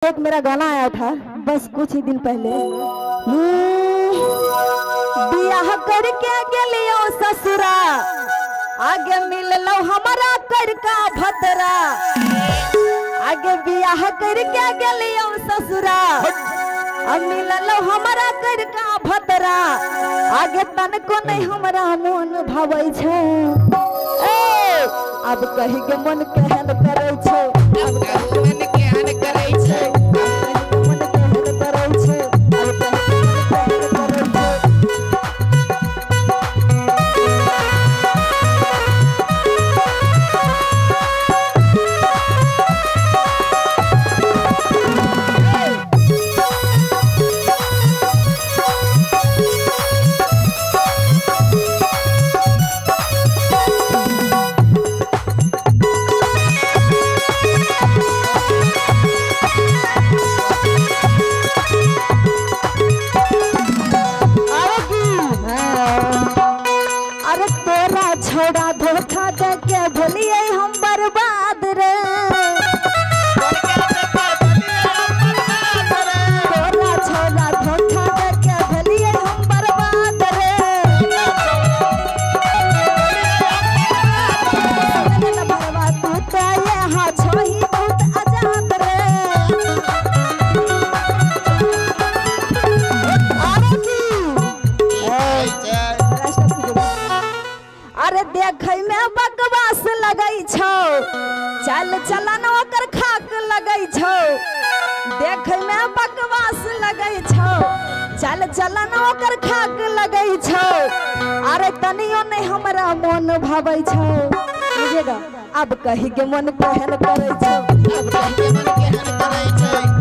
एक मेरा गाना आया था बस कुछ ही दिन पहले। बियाह करके गेलियो ससुरा, आगे मिललो हमारा करका भतरा। आगे बियाह करके गेलियो ससुरा, अब मिललो हमारा करका भतरा। आगे तनको नहीं हमारा मन भावै छै। अब कही के मन केहन करे छै, अब कही मन केहन करे छै, मन केहन करे छै, अब कही मन केहन करे छोड़ा धोखा दे के भलिए हम बर्बाद रे। तोरा छोड़ा धोखा दे के भलिए हम बर्बाद रे। बर्बाद तू तो यहाँ छोही बहुत आजाद रे। अरे देखे में बकवास लगई छौ, चल चलन ओकर खाक लगई छौ। देखे में बकवास लगई छौ, चल चलन ओकर खाक लगई छौ। अरे तनियो नहीं हमरा मन भावै छौ। बुझेगा अब कही के मन केहन करे छौ, अब कही के मन केहन करे छै।